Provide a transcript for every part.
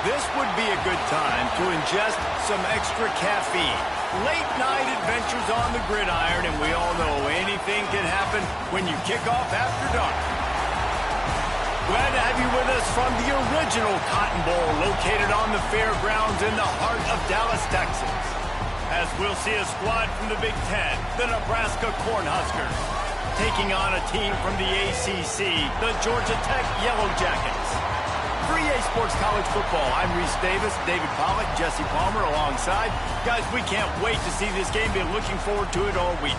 This would be a good time to ingest some extra caffeine. Late night adventures on the gridiron, and we all know anything can happen when you kick off after dark. Glad to have you with us from the original Cotton Bowl located on the fairgrounds in the heart of Dallas, Texas. As we'll see a squad from the Big Ten, the Nebraska Cornhuskers, taking on a team from the ACC, the Georgia Tech Yellow Jackets. For EA Sports College Football, I'm Reese Davis, David Pollack, Jesse Palmer alongside. Guys, we can't wait to see this game. Been looking forward to it all week.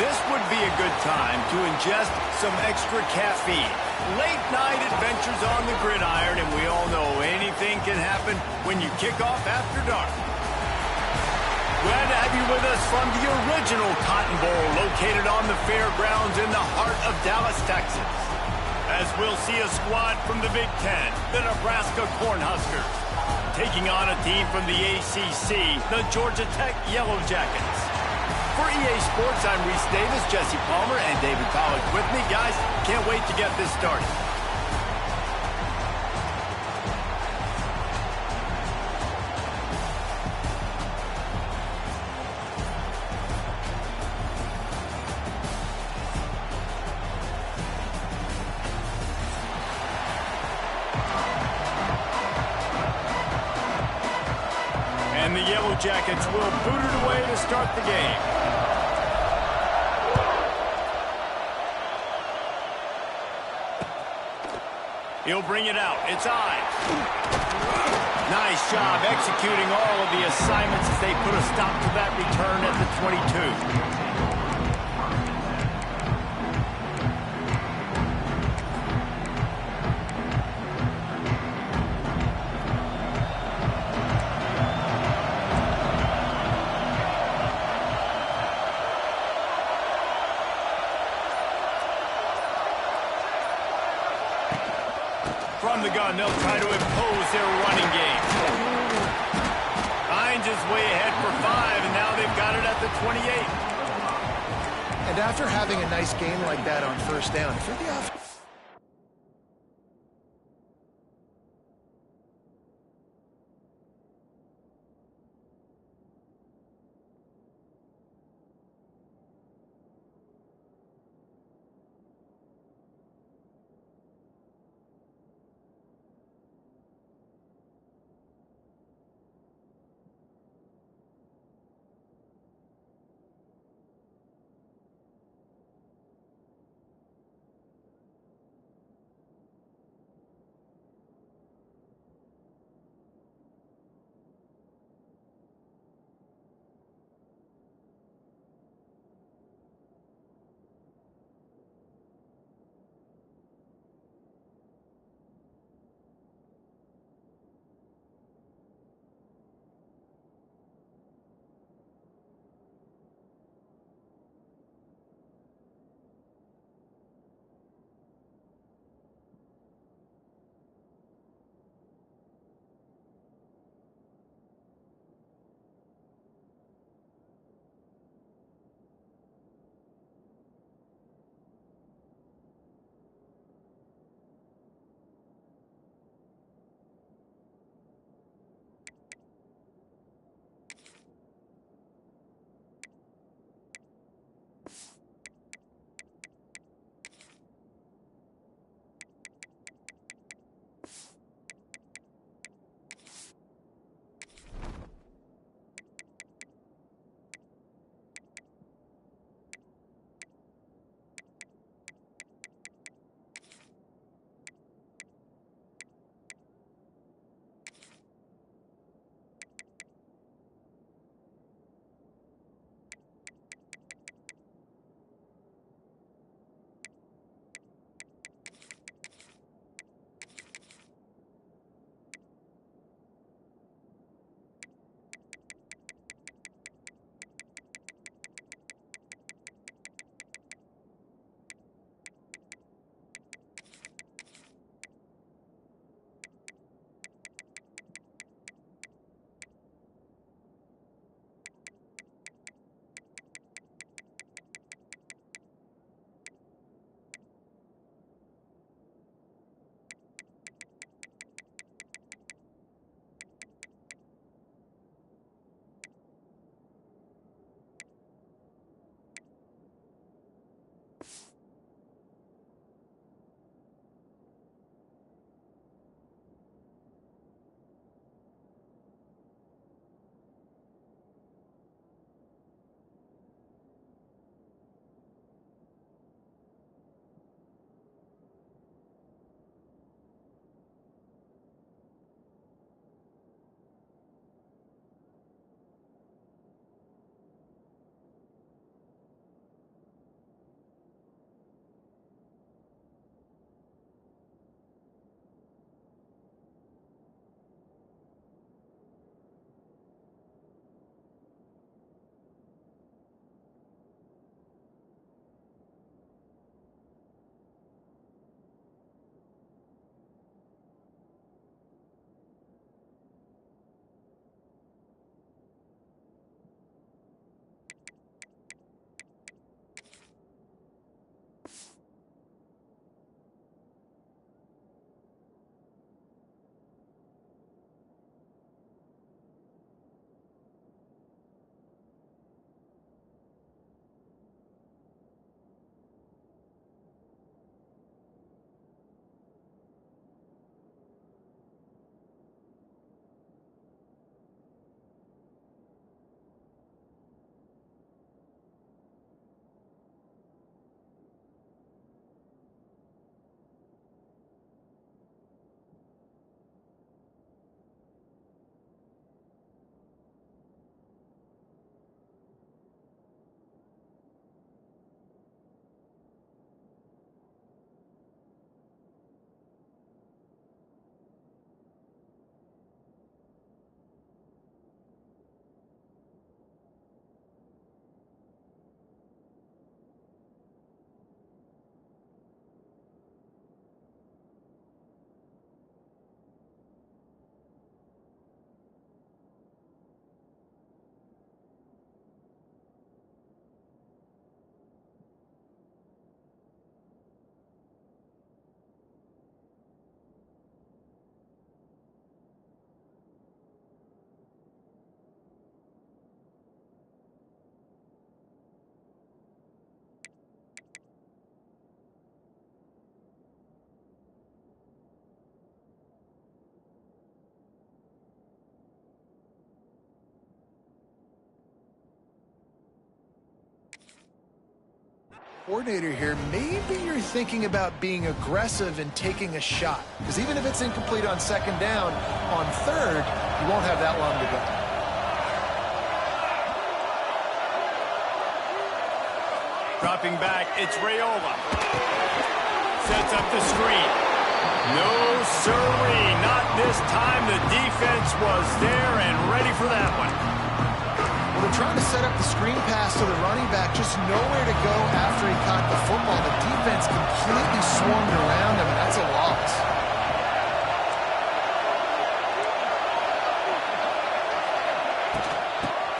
This would be a good time to ingest some extra caffeine. Late night adventures on the gridiron, and we all know anything can happen when you kick off after dark. Glad to have you with us from the original Cotton Bowl located on the fairgrounds in the heart of Dallas, Texas. As we'll see a squad from the Big Ten, the Nebraska Cornhuskers, taking on a team from the ACC, the Georgia Tech Yellow Jackets. For EA Sports, I'm Reese Davis, Jesse Palmer, and David Pollack with me. Guys, can't wait to get this started. And the Yellow Jackets will boot it away to start the game. He'll bring it out. It's Ives. Nice job executing all of the assignments as they put a stop to that return at the 22. From the gun, they'll try to impose their running game. Hines is way ahead for 5, and now they've got it at the 28. And after having a nice game like that on first down, if you're the offense, coordinator here, maybe you're thinking about being aggressive and taking a shot. Because even if it's incomplete on second down, on third, you won't have that long to go. Dropping back, it's Raiola. Sets up the screen. No sirree, not this time. The defense was there and ready for that one. Well, they're trying to set up the screen pass to the running back, just nowhere to go after he caught the football. The defense completely swarmed around him, and that's a loss.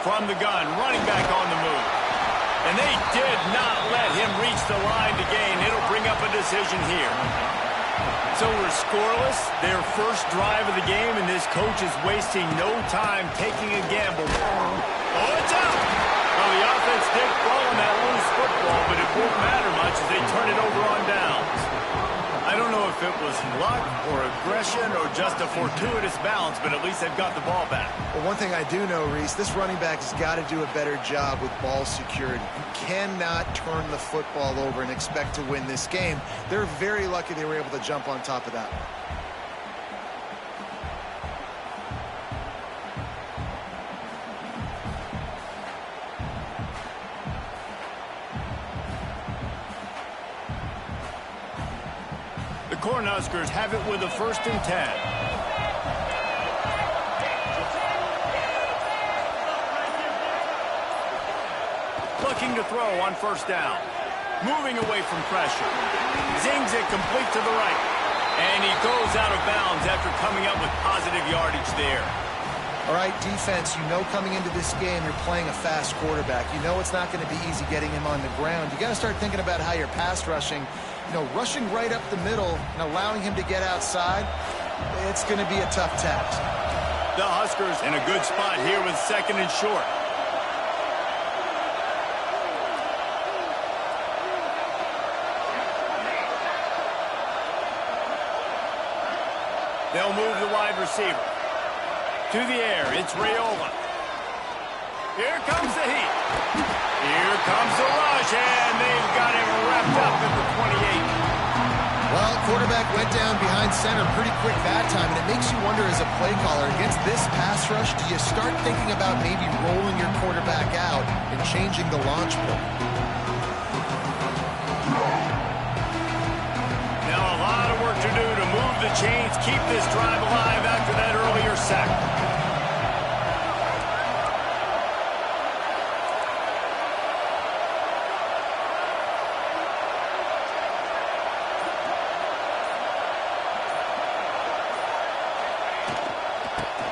From the gun, running back on the move. And they did not let him reach the line to gain. It'll bring up a decision here. So we're scoreless, their first drive of the game, and this coach is wasting no time taking a gamble. Oh, it's out! Well, the offense did fall on that loose football, but it won't matter much as they turn it over on downs. I don't know if it was luck or aggression or just a fortuitous bounce, but at least they've got the ball back. Well, one thing I do know, Reese, this running back has got to do a better job with ball security. You cannot turn the football over and expect to win this game. They're very lucky they were able to jump on top of that one. Cornhuskers have it with a 1st and 10. Looking to throw on 1st down. Moving away from pressure. Zings it complete to the right. And he goes out of bounds after coming up with positive yardage there. All right, defense, you know coming into this game you're playing a fast quarterback. You know it's not going to be easy getting him on the ground. You got to start thinking about how you're pass rushing. You know, rushing right up the middle and allowing him to get outside, it's going to be a tough task. The Huskers in a good spot here with 2nd and short. They'll move the wide receiver. To the air, it's Raiola. Here comes the heat. Here comes the rush, and they've got him wrapped up at the 28. Well, quarterback went down behind center pretty quick that time, and it makes you wonder as a play caller, against this pass rush, do you start thinking about maybe rolling your quarterback out and changing the launch play? Now a lot of work to do to move the chains, keep this drive alive after that earlier sack.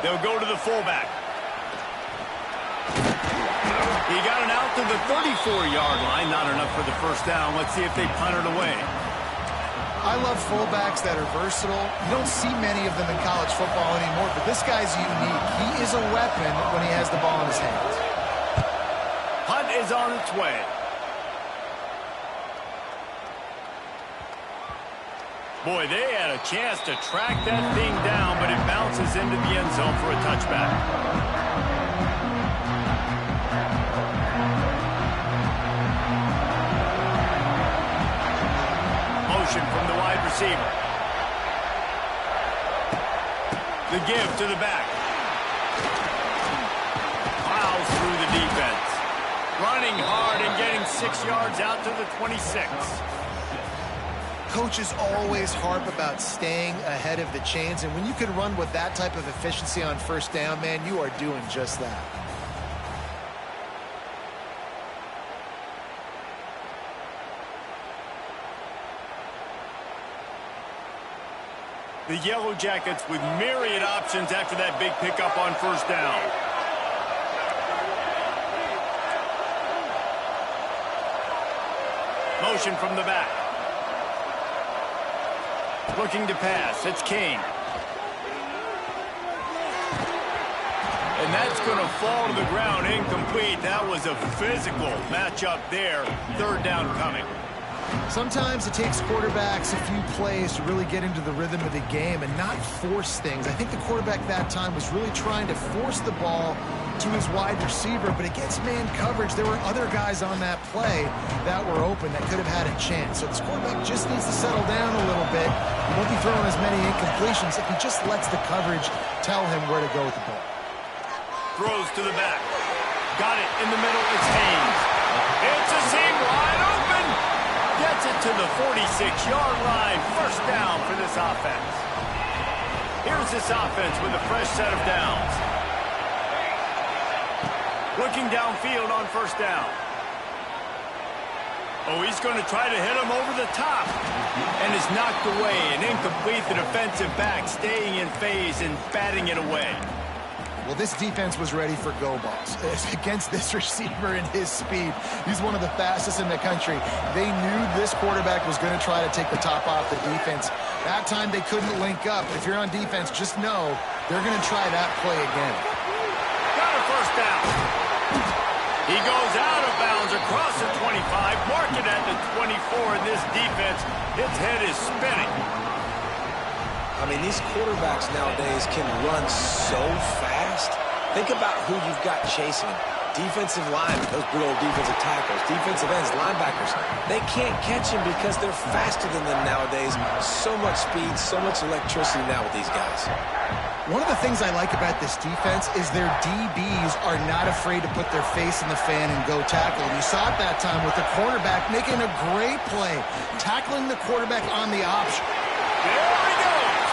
They'll go to the fullback. He got it out to the 34-yard line. Not enough for the 1st down. Let's see if they punt it away. I love fullbacks that are versatile. You don't see many of them in college football anymore, but this guy's unique. He is a weapon when he has the ball in his hands. Punt is on its way. Boy, they had a chance to track that thing down, but it bounces into the end zone for a touchback. Motion from the wide receiver. The give to the back. Plows through the defense. Running hard and getting 6 yards out to the 26. Coaches always harp about staying ahead of the chains, and when you can run with that type of efficiency on 1st down, man, you are doing just that. The Yellow Jackets with myriad options after that big pickup on 1st down. Motion from the back. Looking to pass. It's Kane. And that's going to fall to the ground incomplete. That was a physical matchup there. 3rd down coming. Sometimes it takes quarterbacks a few plays to really get into the rhythm of the game and not force things. I think the quarterback that time was really trying to force the ball to his wide receiver, but against man coverage, there were other guys on that play that were open that could have had a chance. So this quarterback just needs to settle down a little bit. He won't be throwing as many incompletions if he just lets the coverage tell him where to go with the ball. Throws to the back. Got it in the middle. It's Haynes. It's a seam wide open. Gets it to the 46-yard line. First down for this offense. Here's this offense with a fresh set of downs. Looking downfield on first down. Oh, he's going to try to hit him over the top. And is knocked away and incomplete. The defensive back staying in phase and batting it away. Well, this defense was ready for go balls. Against this receiver and his speed, he's one of the fastest in the country. They knew this quarterback was going to try to take the top off the defense. That time they couldn't link up. If you're on defense, just know they're going to try that play again. Got a first down. He goes out of bounds across the 25, marking at the 24, and this defense, its head is spinning. I mean, these quarterbacks nowadays can run so fast. Think about who you've got chasing them. Defensive linemen, those big old defensive tackles, defensive ends, linebackers. They can't catch him because they're faster than them nowadays. So much speed, so much electricity now with these guys. One of the things I like about this defense is their DBs are not afraid to put their face in the fan and go tackle. And you saw it that time with the cornerback making a great play, tackling the quarterback on the option. There he goes.